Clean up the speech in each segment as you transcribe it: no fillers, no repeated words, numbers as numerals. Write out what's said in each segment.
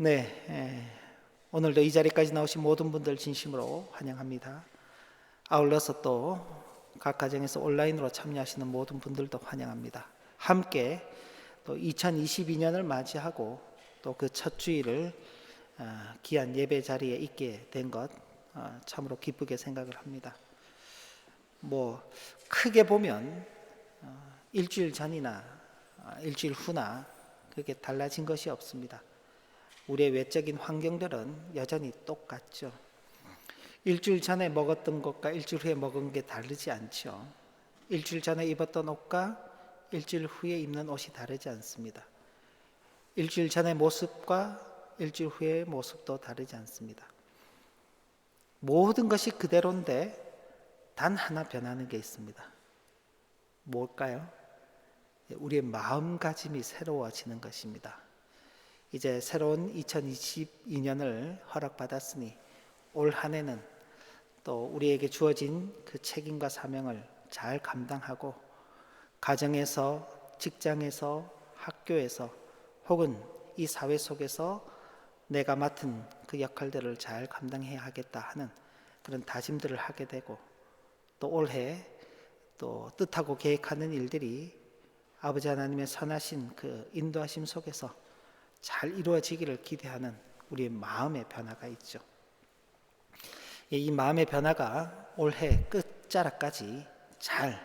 네, 오늘도 이 자리까지 나오신 모든 분들 진심으로 환영합니다. 아울러서 또 각 가정에서 온라인으로 참여하시는 모든 분들도 환영합니다. 함께 또 2022년을 맞이하고 또 그 첫 주일을 귀한 예배 자리에 있게 된 것 참으로 기쁘게 생각을 합니다. 크게 보면 일주일 전이나 일주일 후나 그렇게 달라진 것이 없습니다. 우리의 외적인 환경들은 여전히 똑같죠. 일주일 전에 먹었던 것과 일주일 후에 먹은 게 다르지 않죠. 일주일 전에 입었던 옷과 일주일 후에 입는 옷이 다르지 않습니다. 일주일 전의 모습과 일주일 후의 모습도 다르지 않습니다. 모든 것이 그대로인데 단 하나 변하는 게 있습니다. 뭘까요? 우리의 마음가짐이 새로워지는 것입니다. 이제 새로운 2022년을 허락받았으니 올 한 해는 또 우리에게 주어진 그 책임과 사명을 잘 감당하고 가정에서, 직장에서, 학교에서 혹은 이 사회 속에서 내가 맡은 그 역할들을 잘 감당해야 하겠다 하는 그런 다짐들을 하게 되고 또 올해 또 뜻하고 계획하는 일들이 아버지 하나님의 선하신 그 인도하심 속에서 잘 이루어지기를 기대하는 우리의 마음의 변화가 있죠. 이 마음의 변화가 올해 끝자락까지 잘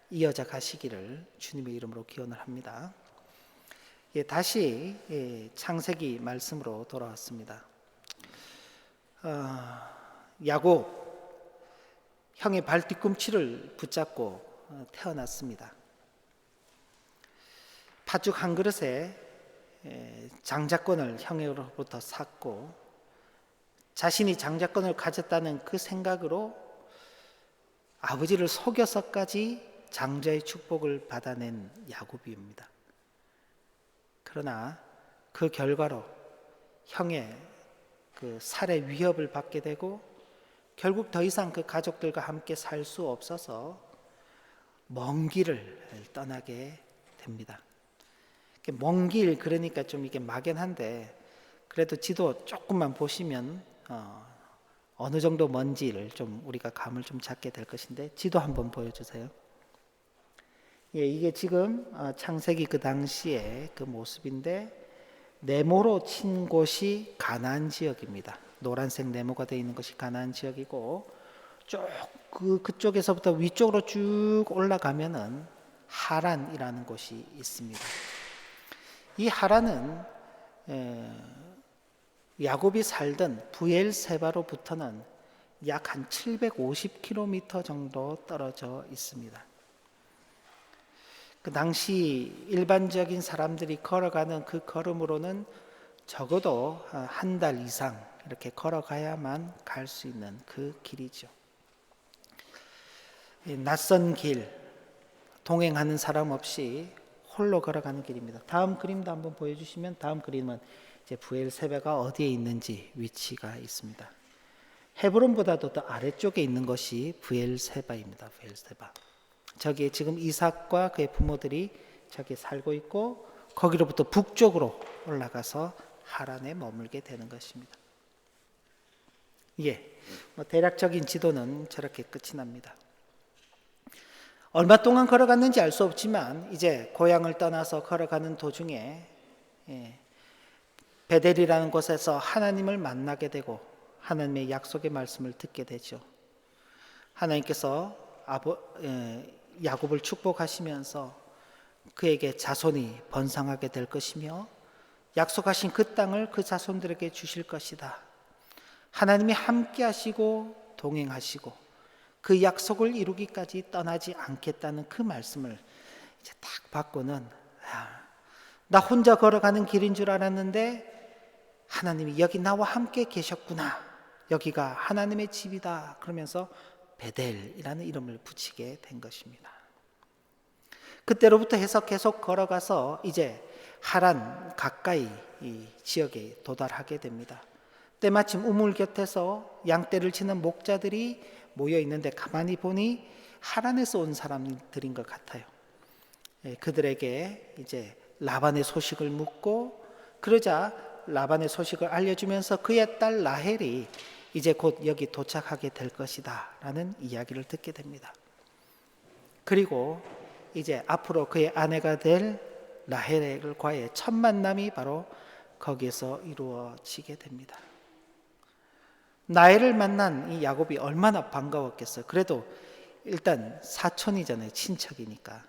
이어져 가시기를 주님의 이름으로 기원을 합니다. 다시 창세기 말씀으로 돌아왔습니다. 야곱 형의 발 뒤꿈치를 붙잡고 태어났습니다. 팥죽 한 그릇에 장자권을 형으로부터 샀고 자신이 장자권을 가졌다는 그 생각으로 아버지를 속여서까지 장자의 축복을 받아낸 야곱입니다. 그러나 그 결과로 형의 그 살해 위협을 받게 되고 결국 더 이상 그 가족들과 함께 살 수 없어서 먼 길을 떠나게 됩니다. 먼 길 그러니까 좀 이게 막연한데 그래도 지도 조금만 보시면 어느 정도 먼지를 좀 우리가 감을 좀 잡게 될 것인데 지도 한번 보여주세요. 이게 지금 창세기 그 당시의 그 모습인데 네모로 친 곳이 가나안 지역입니다. 노란색 네모가 되어 있는 것이 가나안 지역이고 그쪽에서부터 위쪽으로 쭉 올라가면은 하란이라는 곳이 있습니다. 이 하란은 야곱이 살던 브엘세바로부터는 약 한 750km 정도 떨어져 있습니다. 그 당시 일반적인 사람들이 걸어가는 그 걸음으로는 적어도 한 달 이상 이렇게 걸어가야만 갈 수 있는 그 길이죠. 낯선 길, 동행하는 사람 없이 홀로 걸어가는 길입니다. 다음 그림도 한번 보여주시면 다음 그림은 이제 브엘세바가 어디에 있는지 위치가 있습니다. 헤브론보다도 더 아래쪽에 있는 것이 브엘세바입니다. 브엘세바. 저기에 지금 이삭과 그의 부모들이 저기 살고 있고 거기로부터 북쪽으로 올라가서 하란에 머물게 되는 것입니다. 대략적인 지도는 저렇게 끝이 납니다. 얼마 동안 걸어갔는지 알 수 없지만 이제 고향을 떠나서 걸어가는 도중에 베델이라는 곳에서 하나님을 만나게 되고 하나님의 약속의 말씀을 듣게 되죠. 하나님께서 야곱을 축복하시면서 그에게 자손이 번성하게 될 것이며 약속하신 그 땅을 그 자손들에게 주실 것이다. 하나님이 함께 하시고 동행하시고 그 약속을 이루기까지 떠나지 않겠다는 그 말씀을 이제 딱 받고는 나 혼자 걸어가는 길인 줄 알았는데 하나님이 여기 나와 함께 계셨구나. 여기가 하나님의 집이다. 그러면서 베델이라는 이름을 붙이게 된 것입니다. 그때로부터 해서 계속 걸어가서 이제 하란 가까이 이 지역에 도달하게 됩니다. 때마침 우물 곁에서 양떼를 치는 목자들이 모여 있는데 가만히 보니 하란에서 온 사람들인 것 같아요. 그들에게 이제 라반의 소식을 묻고 그러자 라반의 소식을 알려주면서 그의 딸 라헬이 이제 곧 여기 도착하게 될 것이다 라는 이야기를 듣게 됩니다. 그리고 이제 앞으로 그의 아내가 될 라헬과의 첫 만남이 바로 거기에서 이루어지게 됩니다. 라헬을 만난 이 야곱이 얼마나 반가웠겠어요. 그래도 일단 사촌이잖아요. 친척이니까.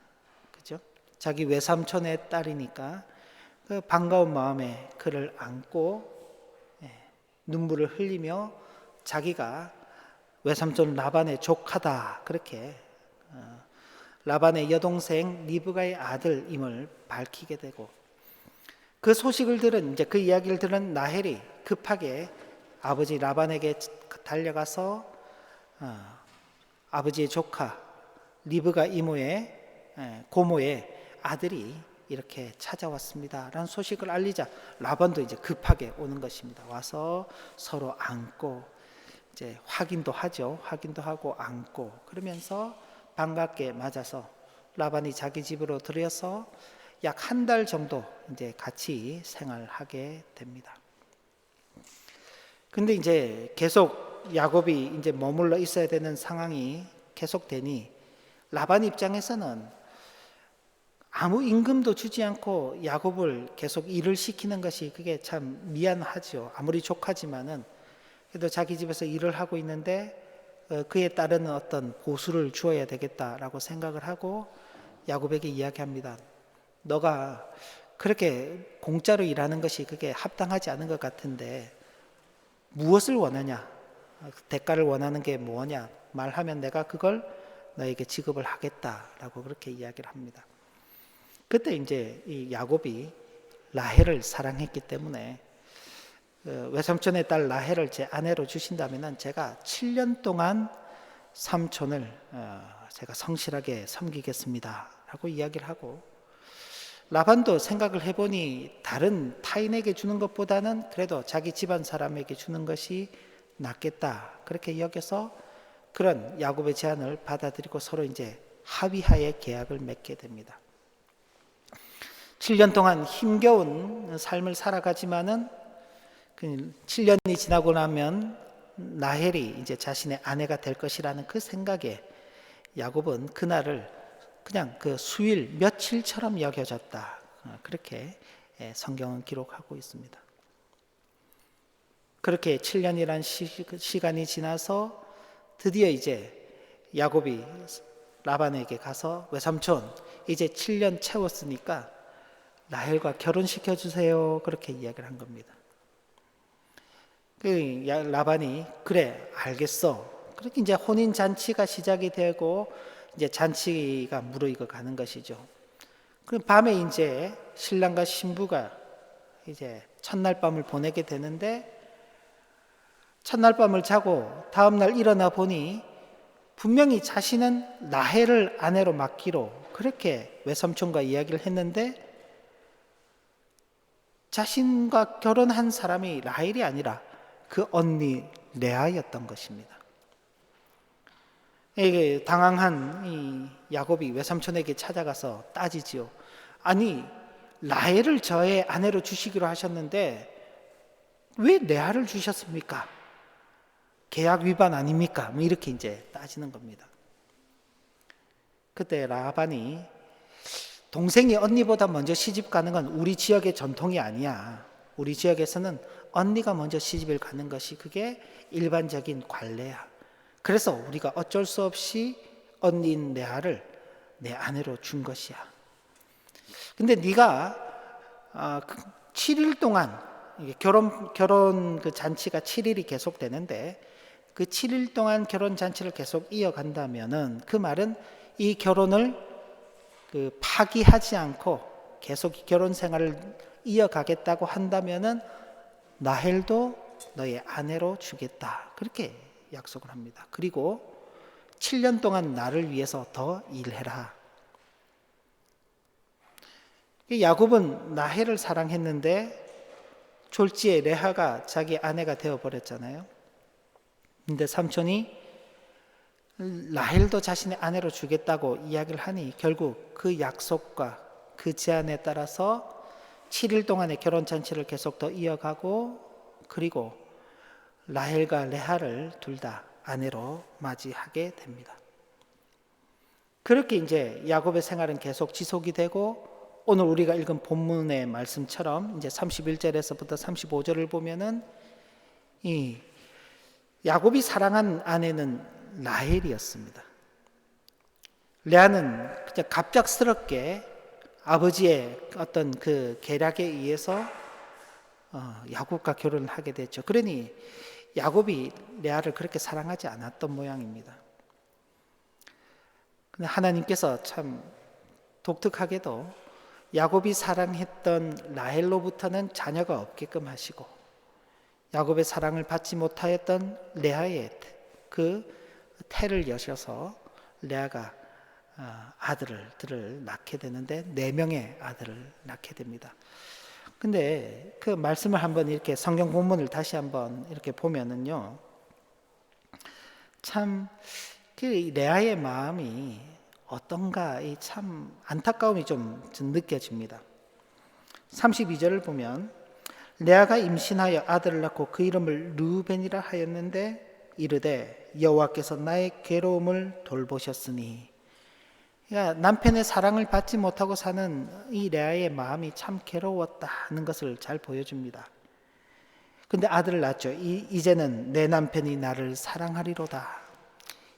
그죠? 자기 외삼촌의 딸이니까 그 반가운 마음에 그를 안고 눈물을 흘리며 자기가 외삼촌 라반의 조카다 그렇게 라반의 여동생 리브가의 아들임을 밝히게 되고, 그 소식을 들은 이제 그 이야기를 들은 라헬이 급하게 아버지 라반에게 달려가서 아버지의 조카 리브가 이모의 고모의 아들이 이렇게 찾아왔습니다 라는 소식을 알리자 라반도 이제 급하게 오는 것입니다. 와서 서로 안고 이제 확인도 하죠. 확인도 하고 안고 그러면서 반갑게 맞아서 라반이 자기 집으로 들여서 약 한 달 정도 이제 같이 생활하게 됩니다. 근데 이제 계속 야곱이 이제 머물러 있어야 되는 상황이 계속되니 라반 입장에서는 아무 임금도 주지 않고 야곱을 계속 일을 시키는 것이 그게 참 미안하죠. 아무리 조카지만은 그래도 자기 집에서 일을 하고 있는데 그에 따르는 어떤 보수를 주어야 되겠다라고 생각을 하고 야곱에게 이야기합니다. 너가 그렇게 공짜로 일하는 것이 그게 합당하지 않은 것 같은데 무엇을 원하냐? 대가를 원하는 게 뭐냐? 말하면 내가 그걸 너에게 지급을 하겠다라고 그렇게 이야기를 합니다. 그때 이제 이 야곱이 라헬을 사랑했기 때문에 외삼촌의 딸 라헬을 제 아내로 주신다면은 제가 7년 동안 삼촌을 제가 성실하게 섬기겠습니다라고 이야기를 하고, 라반도 생각을 해보니 다른 타인에게 주는 것보다는 그래도 자기 집안 사람에게 주는 것이 낫겠다 그렇게 여겨서 그런 야곱의 제안을 받아들이고 서로 이제 합의하에 계약을 맺게 됩니다. 7년 동안 힘겨운 삶을 살아가지만은 7년이 지나고 나면 라헬이 이제 자신의 아내가 될 것이라는 그 생각에 야곱은 그날을 그냥 그 수일 며칠처럼 여겨졌다 그렇게 성경은 기록하고 있습니다. 그렇게 7년이란 시간이 지나서 드디어 이제 야곱이 라반에게 가서 외삼촌 이제 7년 채웠으니까 라헬과 결혼시켜 주세요 그렇게 이야기를 한 겁니다. 라반이 그래 알겠어 그렇게 이제 혼인 잔치가 시작이 되고 이제 잔치가 무르익어 가는 것이죠. 그 밤에 이제 신랑과 신부가 이제 첫날 밤을 보내게 되는데, 첫날 밤을 자고 다음 날 일어나 보니 분명히 자신은 라헬을 아내로 맡기로 그렇게 외삼촌과 이야기를 했는데 자신과 결혼한 사람이 라헬이 아니라 그 언니 레아였던 것입니다. 당황한 이 야곱이 외삼촌에게 찾아가서 따지지요. 아니 라헬을 저의 아내로 주시기로 하셨는데 왜 레아를 주셨습니까? 계약 위반 아닙니까? 뭐 이렇게 이제 따지는 겁니다. 그때 라반이 동생이 언니보다 먼저 시집 가는 건 우리 지역의 전통이 아니야. 우리 지역에서는 언니가 먼저 시집을 가는 것이 그게 일반적인 관례야. 그래서 우리가 어쩔 수 없이 언니인 레아를 내 아내로 준 것이야. 근데 네가 7일 동안 결혼 그 잔치가 7일이 계속되는데 그 7일 동안 결혼 잔치를 계속 이어간다면은 그 말은 이 결혼을 파기하지 않고 계속 결혼 생활을 이어가겠다고 한다면은 라헬도 너의 아내로 주겠다 그렇게 약속을 합니다. 그리고 7년 동안 나를 위해서 더 일해라. 야곱은 라헬을 사랑했는데 졸지에 레아가 자기 아내가 되어버렸잖아요. 근데 삼촌이 라헬도 자신의 아내로 주겠다고 이야기를 하니 결국 그 약속과 그 제안에 따라서 7일 동안의 결혼 잔치를 계속 더 이어가고, 그리고 라헬과 레아를 둘 다 아내로 맞이하게 됩니다. 그렇게 이제 야곱의 생활은 계속 지속이 되고, 오늘 우리가 읽은 본문의 말씀처럼 이제 31절에서부터 35절을 보면은 이 야곱이 사랑한 아내는 라헬이었습니다. 레아는 그냥 갑작스럽게 아버지의 어떤 그 계략에 의해서 야곱과 결혼을 하게 됐죠. 그러니 야곱이 레아를 그렇게 사랑하지 않았던 모양입니다. 근데 하나님께서 참 독특하게도 야곱이 사랑했던 라헬로부터는 자녀가 없게끔 하시고, 야곱의 사랑을 받지 못하였던 레아의 그 태를 여셔서 레아가 아들을 낳게 되는데 4명의 아들을 낳게 됩니다. 근데 그 말씀을 한번 이렇게 성경 본문을 다시 한번 이렇게 보면은요, 참 그 레아의 마음이 어떤가 참 안타까움이 좀 느껴집니다. 32절을 보면 레아가 임신하여 아들을 낳고 그 이름을 르우벤이라 하였는데 이르되 여호와께서 나의 괴로움을 돌보셨으니, 그러니까 남편의 사랑을 받지 못하고 사는 이 레아의 마음이 참 괴로웠다 하는 것을 잘 보여줍니다. 근데 아들을 낳았죠. 이제는 내 남편이 나를 사랑하리로다.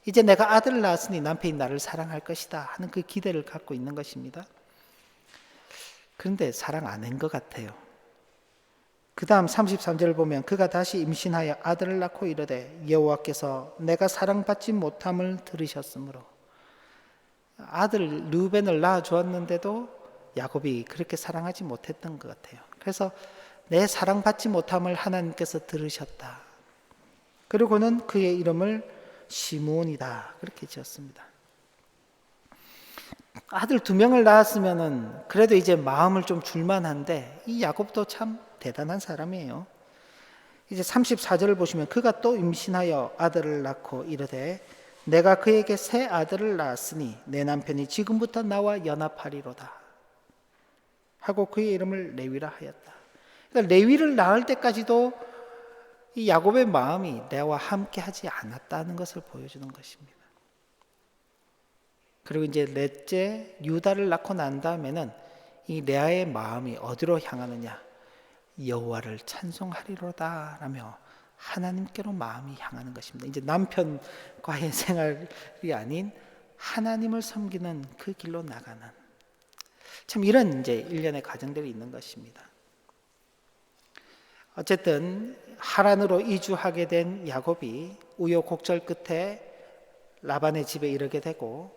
이제 내가 아들을 낳았으니 남편이 나를 사랑할 것이다 하는 그 기대를 갖고 있는 것입니다. 그런데 사랑 안 한 것 같아요. 그 다음 33절을 보면 그가 다시 임신하여 아들을 낳고 이르되 여호와께서 내가 사랑받지 못함을 들으셨으므로, 아들 르우벤을 낳아주었는데도 야곱이 그렇게 사랑하지 못했던 것 같아요. 그래서 내 사랑받지 못함을 하나님께서 들으셨다. 그리고는 그의 이름을 시므온이다 그렇게 지었습니다. 아들 2명을 낳았으면은 그래도 이제 마음을 좀 줄만한데, 이 야곱도 참 대단한 사람이에요. 이제 34절을 보시면 그가 또 임신하여 아들을 낳고 이르되 내가 그에게 새 아들을 낳았으니 내 남편이 지금부터 나와 연합하리로다 하고 그의 이름을 레위라 하였다. 그러니까 레위를 낳을 때까지도 이 야곱의 마음이 레아와 함께 하지 않았다는 것을 보여주는 것입니다. 그리고 이제 넷째 유다를 낳고 난 다음에는 이 레아의 마음이 어디로 향하느냐, 여호와를 찬송하리로다 라며 하나님께로 마음이 향하는 것입니다. 이제 남편과의 생활이 아닌 하나님을 섬기는 그 길로 나가는, 참 이런 이제 일련의 과정들이 있는 것입니다. 어쨌든 하란으로 이주하게 된 야곱이 우여곡절 끝에 라반의 집에 이르게 되고,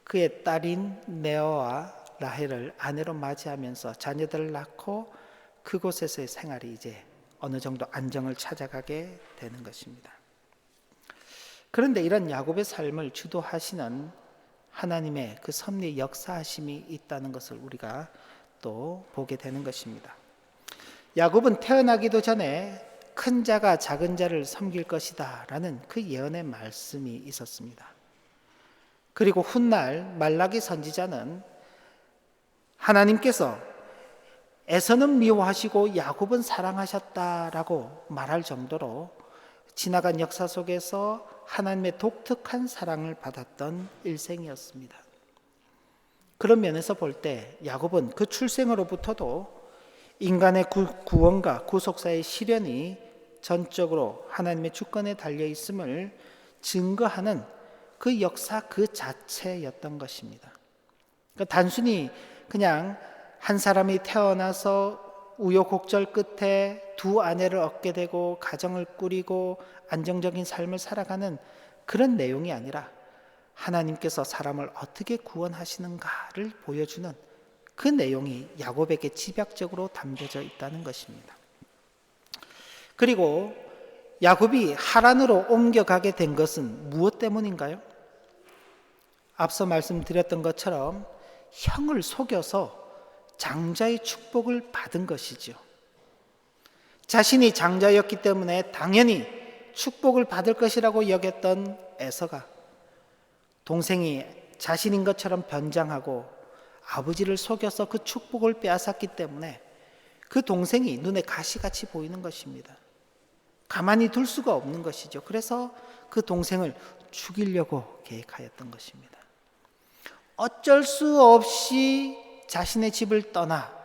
그의 딸인 레아와 라헬을 아내로 맞이하면서 자녀들을 낳고 그곳에서의 생활이 이제 어느 정도 안정을 찾아가게 되는 것입니다. 그런데 이런 야곱의 삶을 주도하시는 하나님의 그 섭리 역사하심이 있다는 것을 우리가 또 보게 되는 것입니다. 야곱은 태어나기도 전에 큰 자가 작은 자를 섬길 것이다 라는 그 예언의 말씀이 있었습니다. 그리고 훗날 말라기 선지자는 하나님께서 에서는 미워하시고 야곱은 사랑하셨다라고 말할 정도로 지나간 역사 속에서 하나님의 독특한 사랑을 받았던 일생이었습니다. 그런 면에서 볼 때 야곱은 그 출생으로부터도 인간의 구원과 구속사의 실현이 전적으로 하나님의 주권에 달려 있음을 증거하는 그 역사 그 자체였던 것입니다. 그러니까 단순히 그냥 한 사람이 태어나서 우여곡절 끝에 2 아내를 얻게 되고 가정을 꾸리고 안정적인 삶을 살아가는 그런 내용이 아니라 하나님께서 사람을 어떻게 구원하시는가를 보여주는 그 내용이 야곱에게 집약적으로 담겨져 있다는 것입니다. 그리고 야곱이 하란으로 옮겨가게 된 것은 무엇 때문인가요? 앞서 말씀드렸던 것처럼 형을 속여서 장자의 축복을 받은 것이죠. 자신이 장자였기 때문에 당연히 축복을 받을 것이라고 여겼던 에서가 동생이 자신인 것처럼 변장하고 아버지를 속여서 그 축복을 빼앗았기 때문에 그 동생이 눈에 가시같이 보이는 것입니다. 가만히 둘 수가 없는 것이죠. 그래서 그 동생을 죽이려고 계획하였던 것입니다. 어쩔 수 없이 자신의 집을 떠나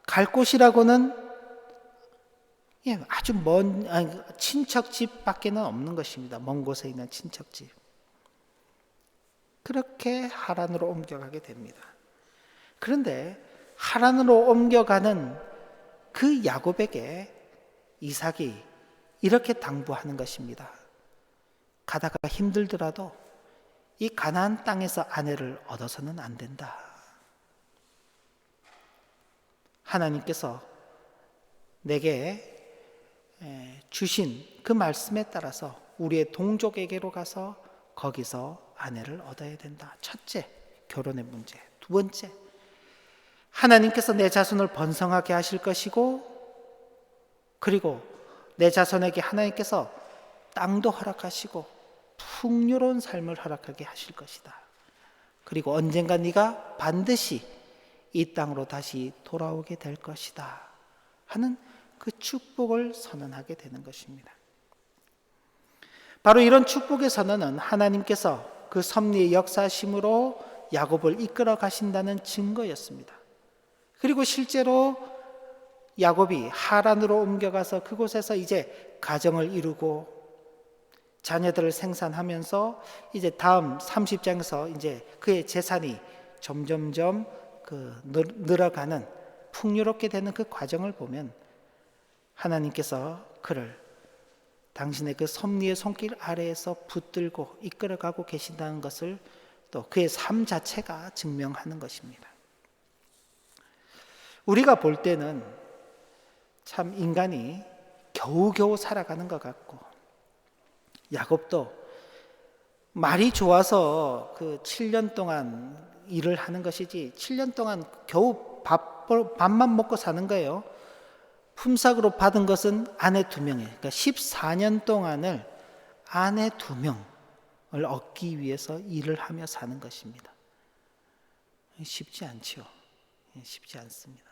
갈 곳이라고는 아주 먼 친척집밖에는 없는 것입니다. 먼 곳에 있는 친척집. 그렇게 하란으로 옮겨가게 됩니다. 그런데 하란으로 옮겨가는 그 야곱에게 이삭이 이렇게 당부하는 것입니다. 가다가 힘들더라도 이 가나안 땅에서 아내를 얻어서는 안 된다. 하나님께서 내게 주신 그 말씀에 따라서 우리의 동족에게로 가서 거기서 아내를 얻어야 된다. 첫째, 결혼의 문제. 두 번째, 하나님께서 내 자손을 번성하게 하실 것이고, 그리고 내 자손에게 하나님께서 땅도 허락하시고 풍요로운 삶을 허락하게 하실 것이다. 그리고 언젠가 네가 반드시 이 땅으로 다시 돌아오게 될 것이다 하는 그 축복을 선언하게 되는 것입니다. 바로 이런 축복의 선언은 하나님께서 그 섭리의 역사심으로 야곱을 이끌어 가신다는 증거였습니다. 그리고 실제로 야곱이 하란으로 옮겨가서 그곳에서 이제 가정을 이루고 자녀들을 생산하면서 이제 다음 30장에서 이제 그의 재산이 점점점 늘어가는 풍요롭게 되는 그 과정을 보면 하나님께서 그를 당신의 그 섭리의 손길 아래에서 붙들고 이끌어가고 계신다는 것을 또 그의 삶 자체가 증명하는 것입니다. 우리가 볼 때는 참 인간이 겨우겨우 살아가는 것 같고, 야곱도 말이 좋아서 그 7년 동안 일을 하는 것이지 7년 동안 겨우 밥만 먹고 사는 거예요. 품삯으로 받은 것은 아내 2명이에요. 그러니까 14년 동안을 아내 2명을 얻기 위해서 일을 하며 사는 것입니다. 쉽지 않죠. 쉽지 않습니다.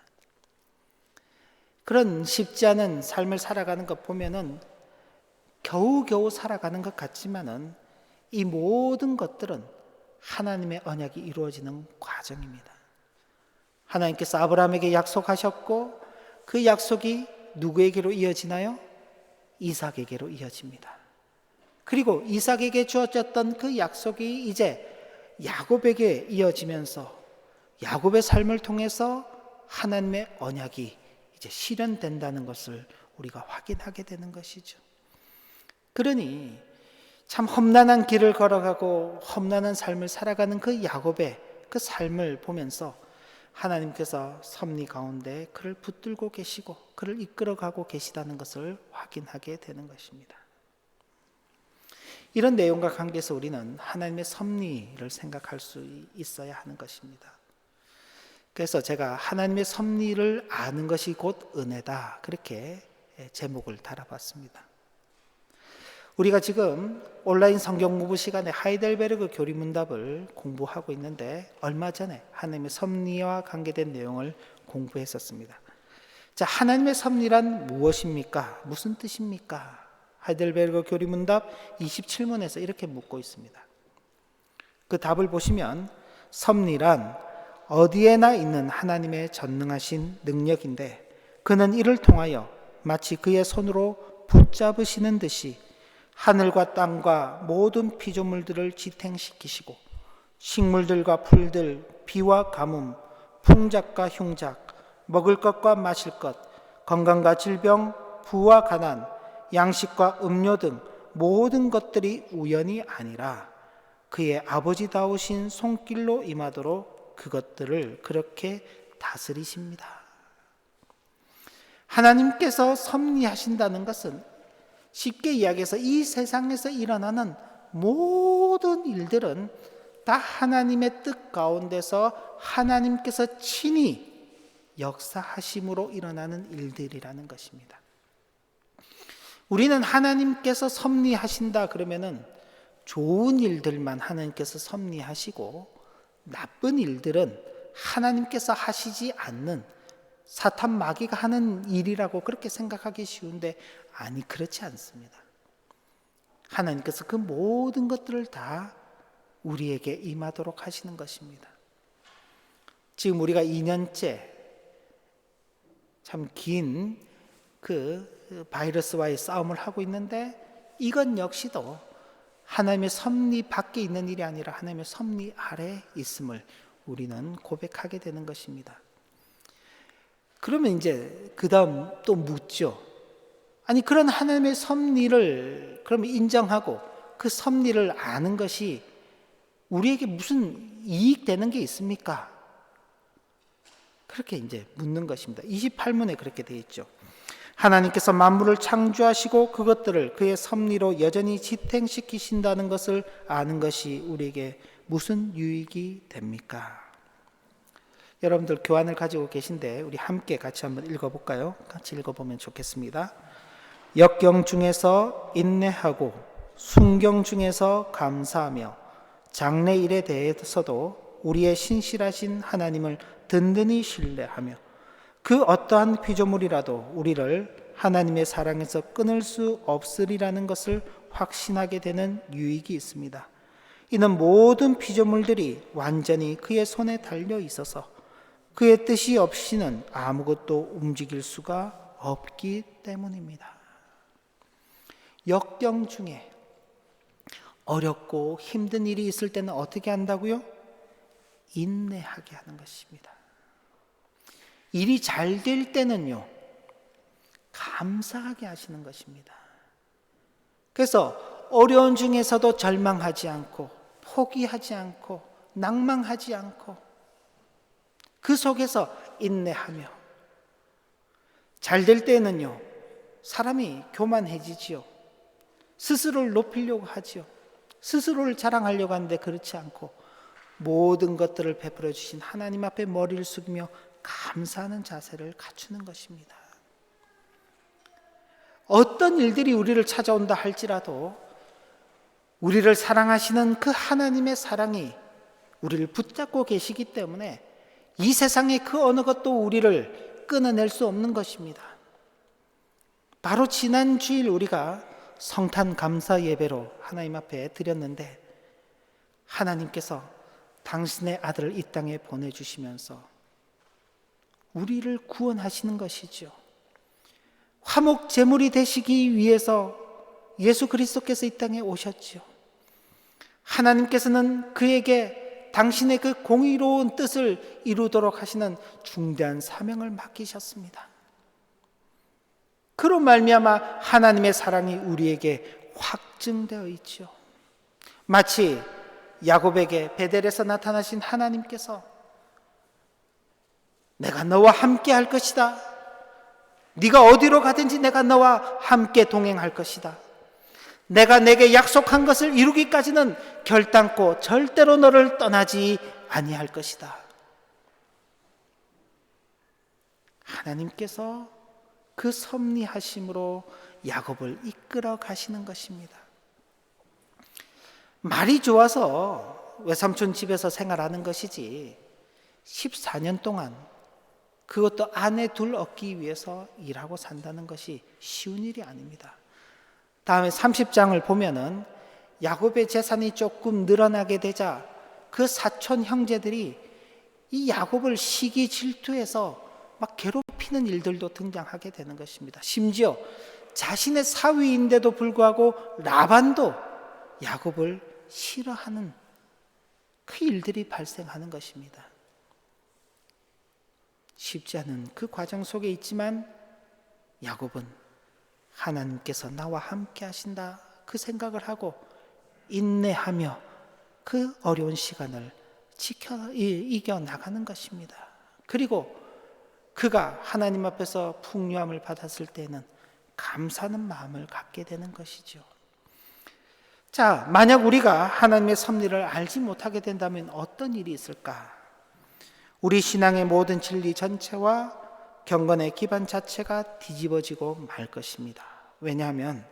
그런 쉽지 않은 삶을 살아가는 것 보면은 겨우겨우 살아가는 것 같지만은 이 모든 것들은 하나님의 언약이 이루어지는 과정입니다. 하나님께서 아브라함에게 약속하셨고 그 약속이 누구에게로 이어지나요? 이삭에게로 이어집니다. 그리고 이삭에게 주어졌던 그 약속이 이제 야곱에게 이어지면서 야곱의 삶을 통해서 하나님의 언약이 이제 실현된다는 것을 우리가 확인하게 되는 것이죠. 그러니 참 험난한 길을 걸어가고 험난한 삶을 살아가는 그 야곱의 그 삶을 보면서 하나님께서 섭리 가운데 그를 붙들고 계시고 그를 이끌어가고 계시다는 것을 확인하게 되는 것입니다. 이런 내용과 관계해서 우리는 하나님의 섭리를 생각할 수 있어야 하는 것입니다. 그래서 제가 하나님의 섭리를 아는 것이 곧 은혜다, 그렇게 제목을 달아봤습니다. 우리가 지금 온라인 성경 공부 시간에 하이델베르그 교리문답을 공부하고 있는데 얼마 전에 하나님의 섭리와 관계된 내용을 공부했었습니다. 자, 하나님의 섭리란 무엇입니까? 무슨 뜻입니까? 하이델베르그 교리문답 27문에서 이렇게 묻고 있습니다. 그 답을 보시면 섭리란 어디에나 있는 하나님의 전능하신 능력인데 그는 이를 통하여 마치 그의 손으로 붙잡으시는 듯이 하늘과 땅과 모든 피조물들을 지탱시키시고 식물들과 풀들, 비와 가뭄, 풍작과 흉작, 먹을 것과 마실 것, 건강과 질병, 부와 가난, 양식과 음료 등 모든 것들이 우연이 아니라 그의 아버지다우신 손길로 임하도록 그것들을 그렇게 다스리십니다. 하나님께서 섭리하신다는 것은 쉽게 이야기해서 이 세상에서 일어나는 모든 일들은 다 하나님의 뜻 가운데서 하나님께서 친히 역사하심으로 일어나는 일들이라는 것입니다. 우리는 하나님께서 섭리하신다 그러면은 좋은 일들만 하나님께서 섭리하시고 나쁜 일들은 하나님께서 하시지 않는 사탄 마귀가 하는 일이라고 그렇게 생각하기 쉬운데 아니, 그렇지 않습니다. 하나님께서 그 모든 것들을 다 우리에게 임하도록 하시는 것입니다. 지금 우리가 2년째 참 긴 그 바이러스와의 싸움을 하고 있는데 이건 역시도 하나님의 섭리 밖에 있는 일이 아니라 하나님의 섭리 아래에 있음을 우리는 고백하게 되는 것입니다. 그러면 이제 그 다음 또 묻죠. 아니, 그런 하나님의 섭리를 그러면 인정하고 그 섭리를 아는 것이 우리에게 무슨 이익되는 게 있습니까? 그렇게 이제 묻는 것입니다. 28문에 그렇게 되어 있죠. 하나님께서 만물을 창조하시고 그것들을 그의 섭리로 여전히 지탱시키신다는 것을 아는 것이 우리에게 무슨 유익이 됩니까? 여러분들 교환을 가지고 계신데 우리 함께 같이 한번 읽어볼까요? 같이 읽어보면 좋겠습니다. 역경 중에서 인내하고 순경 중에서 감사하며 장래일에 대해서도 우리의 신실하신 하나님을 든든히 신뢰하며 그 어떠한 피조물이라도 우리를 하나님의 사랑에서 끊을 수 없으리라는 것을 확신하게 되는 유익이 있습니다. 이는 모든 피조물들이 완전히 그의 손에 달려 있어서 그의 뜻이 없이는 아무것도 움직일 수가 없기 때문입니다. 역경 중에 어렵고 힘든 일이 있을 때는 어떻게 한다고요? 인내하게 하는 것입니다. 일이 잘 될 때는요, 감사하게 하시는 것입니다. 그래서 어려운 중에서도 절망하지 않고 포기하지 않고 낭망하지 않고 그 속에서 인내하며, 잘 될 때는요 사람이 교만해지지요. 스스로를 높이려고 하지요. 스스로를 자랑하려고 하는데 그렇지 않고 모든 것들을 베풀어 주신 하나님 앞에 머리를 숙이며 감사하는 자세를 갖추는 것입니다. 어떤 일들이 우리를 찾아온다 할지라도 우리를 사랑하시는 그 하나님의 사랑이 우리를 붙잡고 계시기 때문에 이 세상의 그 어느 것도 우리를 끊어낼 수 없는 것입니다. 바로 지난 주일 우리가 성탄 감사 예배로 하나님 앞에 드렸는데 하나님께서 당신의 아들을 이 땅에 보내주시면서 우리를 구원하시는 것이죠. 화목 제물이 되시기 위해서 예수 그리스도께서 이 땅에 오셨죠. 하나님께서는 그에게 당신의 그 공의로운 뜻을 이루도록 하시는 중대한 사명을 맡기셨습니다. 그로 말미암아 하나님의 사랑이 우리에게 확증되어 있죠. 마치 야곱에게 베델에서 나타나신 하나님께서 내가 너와 함께 할 것이다. 네가 어디로 가든지 내가 너와 함께 동행할 것이다. 내가 내게 약속한 것을 이루기까지는 결단코 절대로 너를 떠나지 아니할 것이다. 하나님께서 그 섭리하심으로 야곱을 이끌어 가시는 것입니다. 말이 좋아서 외삼촌 집에서 생활하는 것이지 14년 동안 그것도 아내 둘 얻기 위해서 일하고 산다는 것이 쉬운 일이 아닙니다. 다음에 30장을 보면은 야곱의 재산이 조금 늘어나게 되자 그 사촌 형제들이 이 야곱을 시기 질투해서 막 괴롭히는 일들도 등장하게 되는 것입니다. 심지어 자신의 사위인데도 불구하고 라반도 야곱을 싫어하는 그 일들이 발생하는 것입니다. 쉽지 않은 그 과정 속에 있지만 야곱은 하나님께서 나와 함께 하신다 그 생각을 하고 인내하며 그 어려운 시간을 이겨나가는 것입니다. 그리고 그가 하나님 앞에서 풍요함을 받았을 때는 감사하는 마음을 갖게 되는 것이죠. 자, 만약 우리가 하나님의 섭리를 알지 못하게 된다면 어떤 일이 있을까? 우리 신앙의 모든 진리 전체와 경건의 기반 자체가 뒤집어지고 말 것입니다. 왜냐하면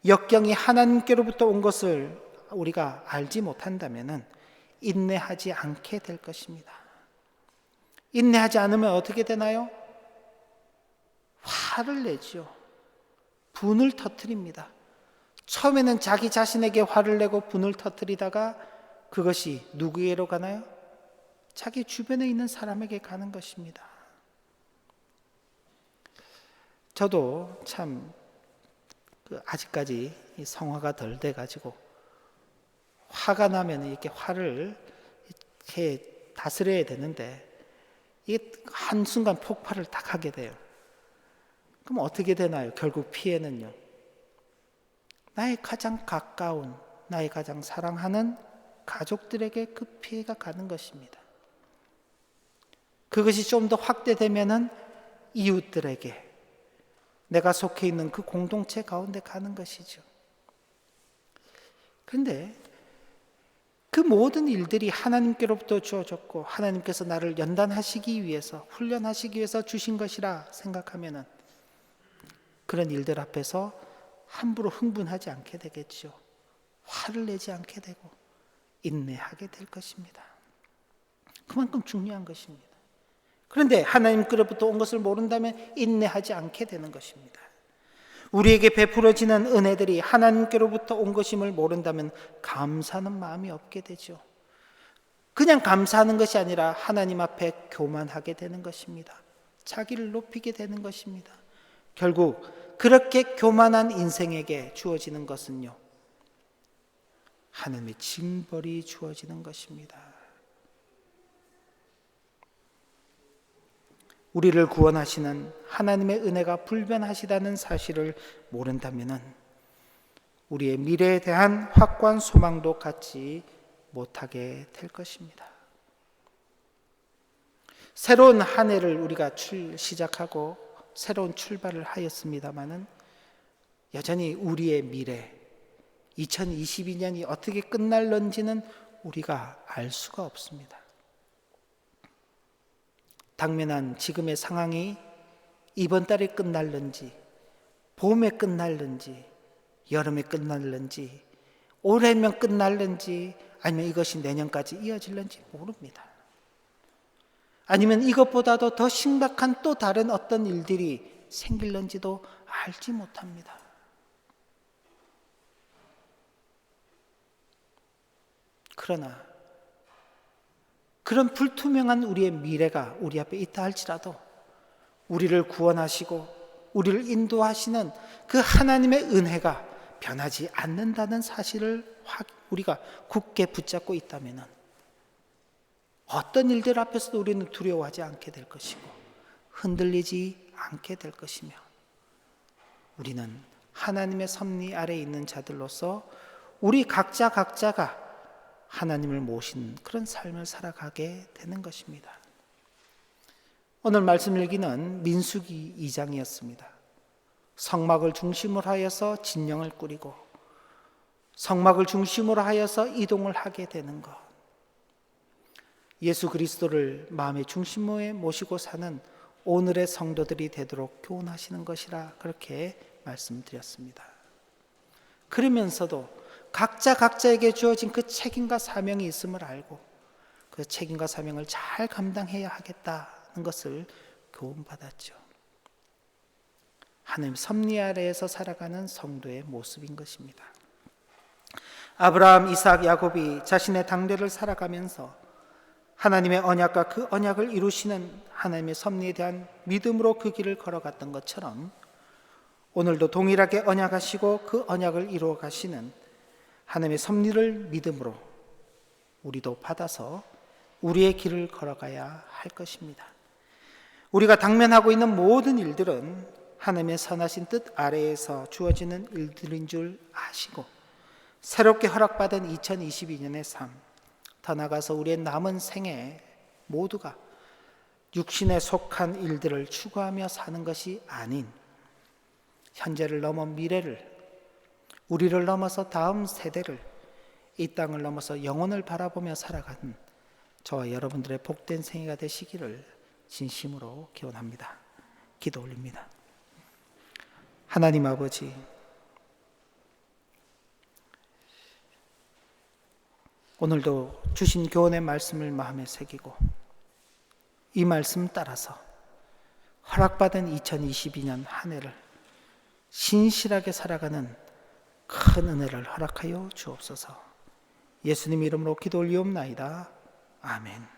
역경이 하나님께로부터 온 것을 우리가 알지 못한다면 인내하지 않게 될 것입니다. 인내하지 않으면 어떻게 되나요? 화를 내지요. 분을 터뜨립니다. 처음에는 자기 자신에게 화를 내고 분을 터뜨리다가 그것이 누구에게로 가나요? 자기 주변에 있는 사람에게 가는 것입니다. 저도 참 아직까지 성화가 덜 돼가지고 화가 나면 이렇게 화를 이렇게 다스려야 되는데 이게 한순간 폭발을 딱 하게 돼요. 그럼 어떻게 되나요? 결국 피해는요. 나의 가장 가까운, 나의 가장 사랑하는 가족들에게 그 피해가 가는 것입니다. 그것이 좀 더 확대되면은 이웃들에게, 내가 속해 있는 그 공동체 가운데 가는 것이죠. 그런데 그 모든 일들이 하나님께로부터 주어졌고 하나님께서 나를 연단하시기 위해서, 훈련하시기 위해서 주신 것이라 생각하면은 그런 일들 앞에서 함부로 흥분하지 않게 되겠죠. 화를 내지 않게 되고 인내하게 될 것입니다. 그만큼 중요한 것입니다. 그런데 하나님께로부터 온 것을 모른다면 인내하지 않게 되는 것입니다. 우리에게 베풀어지는 은혜들이 하나님께로부터 온 것임을 모른다면 감사하는 마음이 없게 되죠. 그냥 감사하는 것이 아니라 하나님 앞에 교만하게 되는 것입니다. 자기를 높이게 되는 것입니다. 결국 그렇게 교만한 인생에게 주어지는 것은요, 하나님의 징벌이 주어지는 것입니다. 우리를 구원하시는 하나님의 은혜가 불변하시다는 사실을 모른다면 우리의 미래에 대한 확고한 소망도 갖지 못하게 될 것입니다. 새로운 한 해를 우리가 시작하고 새로운 출발을 하였습니다마는 여전히 우리의 미래, 2022년이 어떻게 끝날런지는 우리가 알 수가 없습니다. 당면한 지금의 상황이 이번 달에 끝날는지, 봄에 끝날는지, 여름에 끝날는지, 올해면 끝날는지, 아니면 이것이 내년까지 이어질는지 모릅니다. 아니면 이것보다도 더 심각한 또 다른 어떤 일들이 생길는지도 알지 못합니다. 그러나 그런 불투명한 우리의 미래가 우리 앞에 있다 할지라도 우리를 구원하시고 우리를 인도하시는 그 하나님의 은혜가 변하지 않는다는 사실을 우리가 굳게 붙잡고 있다면 어떤 일들 앞에서도 우리는 두려워하지 않게 될 것이고 흔들리지 않게 될 것이며 우리는 하나님의 섭리 아래에 있는 자들로서 우리 각자가 하나님을 모신 그런 삶을 살아가게 되는 것입니다. 오늘 말씀 일기는 민수기 2장이었습니다. 성막을 중심으로 하여서 진영을 꾸리고 성막을 중심으로 하여서 이동을 하게 되는 것, 예수 그리스도를 마음의 중심에 모시고 사는 오늘의 성도들이 되도록 교훈하시는 것이라 그렇게 말씀드렸습니다. 그러면서도 각자에게 주어진 그 책임과 사명이 있음을 알고 그 책임과 사명을 잘 감당해야 하겠다는 것을 교훈받았죠. 하나님 섭리 아래에서 살아가는 성도의 모습인 것입니다. 아브라함, 이삭, 야곱이 자신의 당대를 살아가면서 하나님의 언약과 그 언약을 이루시는 하나님의 섭리에 대한 믿음으로 그 길을 걸어갔던 것처럼 오늘도 동일하게 언약하시고 그 언약을 이루어 가시는 하나님의 섭리를 믿음으로 우리도 받아서 우리의 길을 걸어가야 할 것입니다. 우리가 당면하고 있는 모든 일들은 하나님의 선하신 뜻 아래에서 주어지는 일들인 줄 아시고 새롭게 허락받은 2022년의 삶, 더 나아가서 우리의 남은 생애 모두가 육신에 속한 일들을 추구하며 사는 것이 아닌 현재를 넘어 미래를, 우리를 넘어서 다음 세대를, 이 땅을 넘어서 영혼을 바라보며 살아가는 저와 여러분들의 복된 생애가 되시기를 진심으로 기원합니다. 기도 올립니다. 하나님 아버지, 오늘도 주신 교훈의 말씀을 마음에 새기고 이 말씀 따라서 허락받은 2022년 한 해를 신실하게 살아가는 큰 은혜를 허락하여 주옵소서. 예수님 이름으로 기도 올리옵나이다. 아멘.